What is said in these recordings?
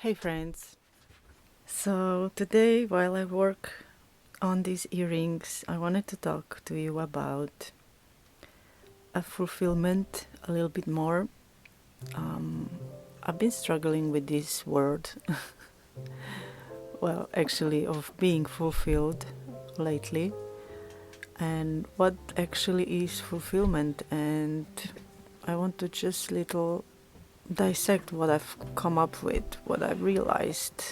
Hey friends. So today while I work on these earrings, I wanted to talk to you about a fulfillment a little bit more. Um, I've been struggling with this word, well, actually, of being fulfilled lately, and what actually is fulfillment. And I want to just little dissect what I've come up with, what I've realized,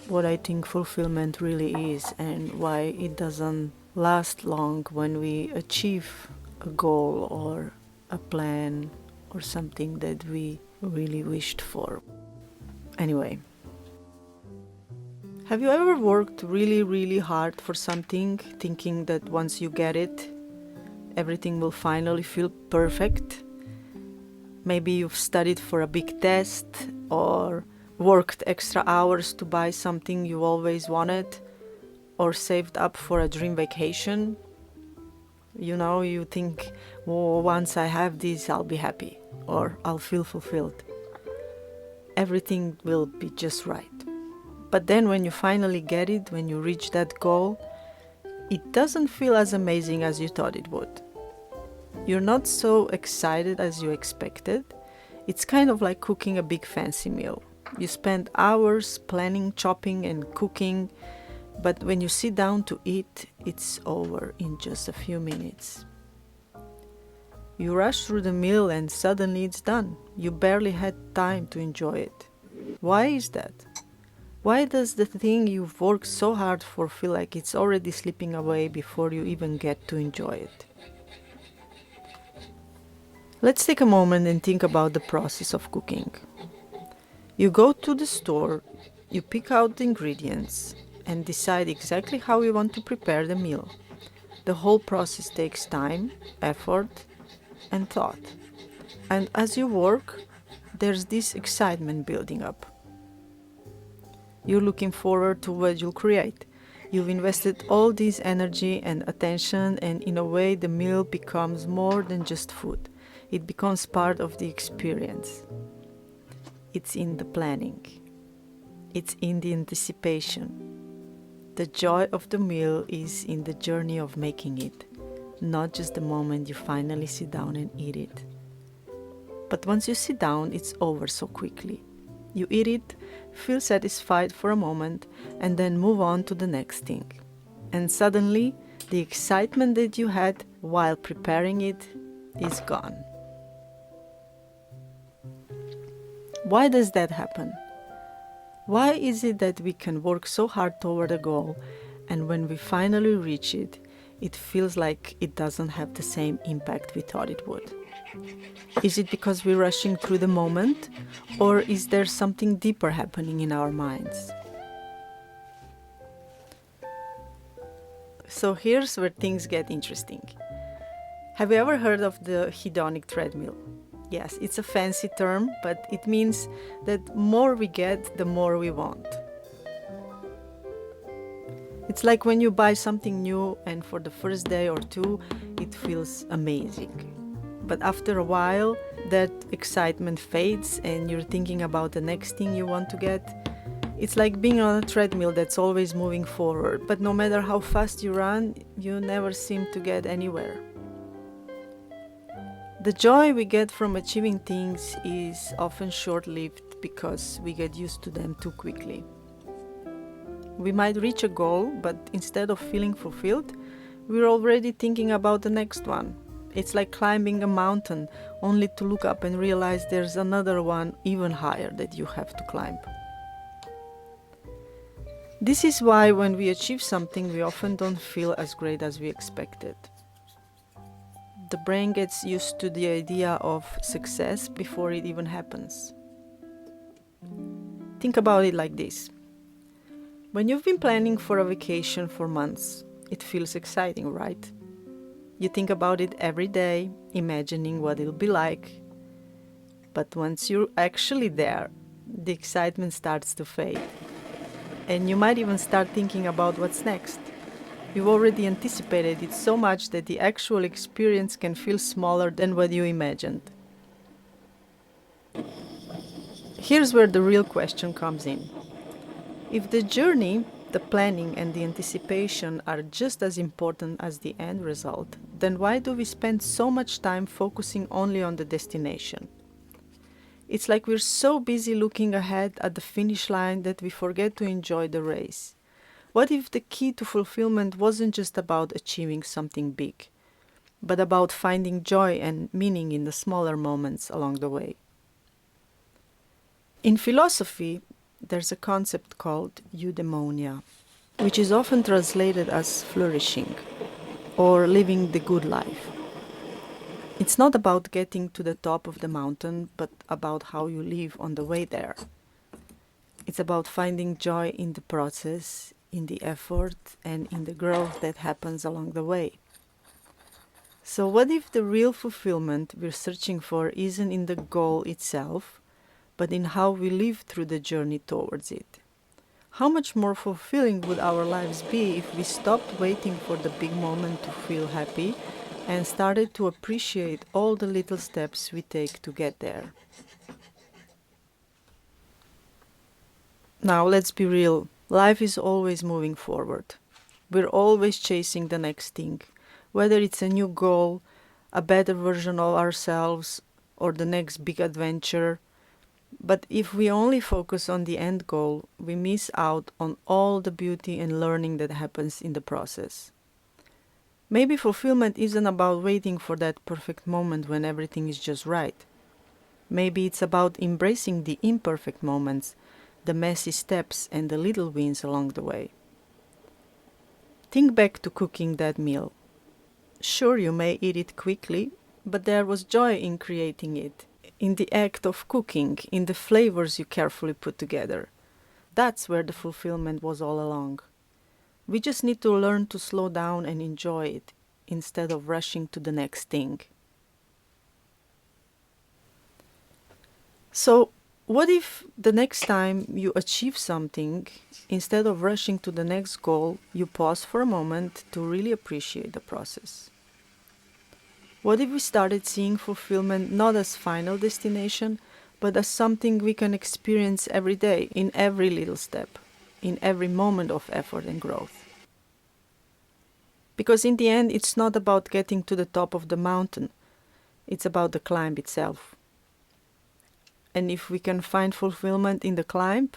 what I think fulfillment really is, and why it doesn't last long when we achieve a goal or a plan or something that we really wished for. Anyway, have you ever worked really, really hard for something, thinking that once you get it, everything will finally feel perfect? Maybe you've studied for a big test or worked extra hours to buy something you always wanted or saved up for a dream vacation. You think, oh, once I have this, I'll be happy or I'll feel fulfilled. Everything will be just right. But then when you finally get it, when you reach that goal, it doesn't feel as amazing as you thought it would. You're not so excited as you expected. It's kind of like cooking a big fancy meal. You spend hours planning, chopping, and cooking, but when you sit down to eat, it's over in just a few minutes. You rush through the meal and suddenly it's done. You barely had time to enjoy it. Why is that? Why does the thing you've worked so hard for feel like it's already slipping away before you even get to enjoy it? Let's take a moment and think about the process of cooking. You go to the store, you pick out the ingredients, and decide exactly how you want to prepare the meal. The whole process takes time, effort, and thought. And as you work, there's this excitement building up. You're looking forward to what you'll create. You've invested all this energy and attention, and in a way, the meal becomes more than just food. It becomes part of the experience. It's in the planning. It's in the anticipation. The joy of the meal is in the journey of making it, not just the moment you finally sit down and eat it. But once you sit down, it's over so quickly. You eat it, feel satisfied for a moment, and then move on to the next thing. And suddenly, the excitement that you had while preparing it is gone. Why does that happen? Why is it that we can work so hard toward a goal, and when we finally reach it, it feels like it doesn't have the same impact we thought it would? Is it because we're rushing through the moment, or is there something deeper happening in our minds? So here's where things get interesting. Have you ever heard of the hedonic treadmill? Yes, it's a fancy term, but it means that more we get, the more we want. It's like when you buy something new and for the first day or two, it feels amazing. But after a while, that excitement fades and you're thinking about the next thing you want to get. It's like being on a treadmill that's always moving forward, but no matter how fast you run, you never seem to get anywhere. The joy we get from achieving things is often short-lived because we get used to them too quickly. We might reach a goal, but instead of feeling fulfilled, we're already thinking about the next one. It's like climbing a mountain, only to look up and realize there's another one even higher that you have to climb. This is why when we achieve something, we often don't feel as great as we expected. The brain gets used to the idea of success before it even happens. Think about it like this. When you've been planning for a vacation for months, it feels exciting, right? You think about it every day, imagining what it'll be like. But once you're actually there, the excitement starts to fade. And you might even start thinking about what's next. You've already anticipated it so much that the actual experience can feel smaller than what you imagined. Here's where the real question comes in. If the journey, the planning, and the anticipation are just as important as the end result, then why do we spend so much time focusing only on the destination? It's like we're so busy looking ahead at the finish line that we forget to enjoy the race. What if the key to fulfillment wasn't just about achieving something big, but about finding joy and meaning in the smaller moments along the way? In philosophy, there's a concept called eudaimonia, which is often translated as flourishing or living the good life. It's not about getting to the top of the mountain, but about how you live on the way there. It's about finding joy in the process, in the effort, and in the growth that happens along the way. So what if the real fulfillment we're searching for isn't in the goal itself, but in how we live through the journey towards it? How much more fulfilling would our lives be if we stopped waiting for the big moment to feel happy and started to appreciate all the little steps we take to get there? Now, let's be real. Life is always moving forward. We're always chasing the next thing, whether it's a new goal, a better version of ourselves, or the next big adventure. But if we only focus on the end goal, we miss out on all the beauty and learning that happens in the process. Maybe fulfillment isn't about waiting for that perfect moment when everything is just right. Maybe it's about embracing the imperfect moments, the messy steps, and the little wins along the way. Think back to cooking that meal. Sure, you may eat it quickly, but there was joy in creating it, in the act of cooking, in the flavors you carefully put together. That's where the fulfillment was all along. We just need to learn to slow down and enjoy it, instead of rushing to the next thing. So, what if the next time you achieve something, instead of rushing to the next goal, you pause for a moment to really appreciate the process? What if we started seeing fulfillment not as final destination, but as something we can experience every day, in every little step, in every moment of effort and growth? Because in the end, it's not about getting to the top of the mountain, it's about the climb itself. And if we can find fulfillment in the climb,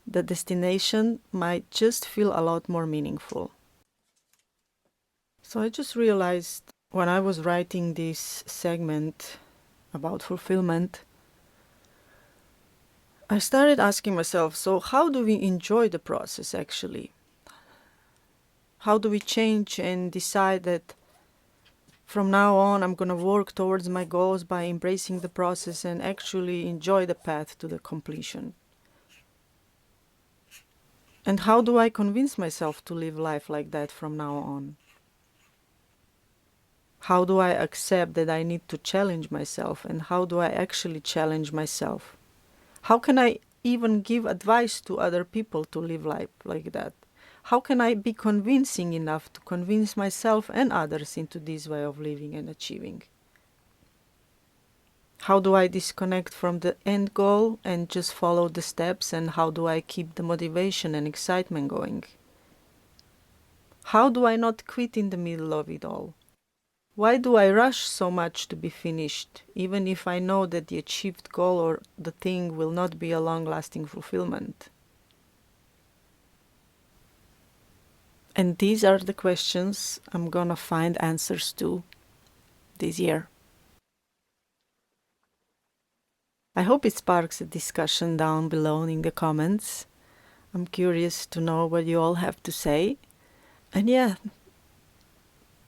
the destination might just feel a lot more meaningful. So I just realized when I was writing this segment about fulfillment, I started asking myself, so how do we enjoy the process actually? How do we change and decide that from now on I'm going to work towards my goals by embracing the process and actually enjoy the path to the completion? And how do I convince myself to live life like that from now on? How do I accept that I need to challenge myself, and how do I actually challenge myself? How can I even give advice to other people to live life like that? How can I be convincing enough to convince myself and others into this way of living and achieving? How do I disconnect from the end goal and just follow the steps, and how do I keep the motivation and excitement going? How do I not quit in the middle of it all? Why do I rush so much to be finished, even if I know that the achieved goal or the thing will not be a long-lasting fulfillment? And these are the questions I'm gonna find answers to this year. I hope it sparks a discussion down below in the comments. I'm curious to know what you all have to say. And yeah,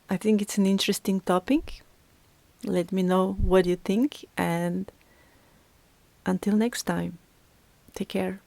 I think it's an interesting topic. Let me know what you think, and until next time, take care.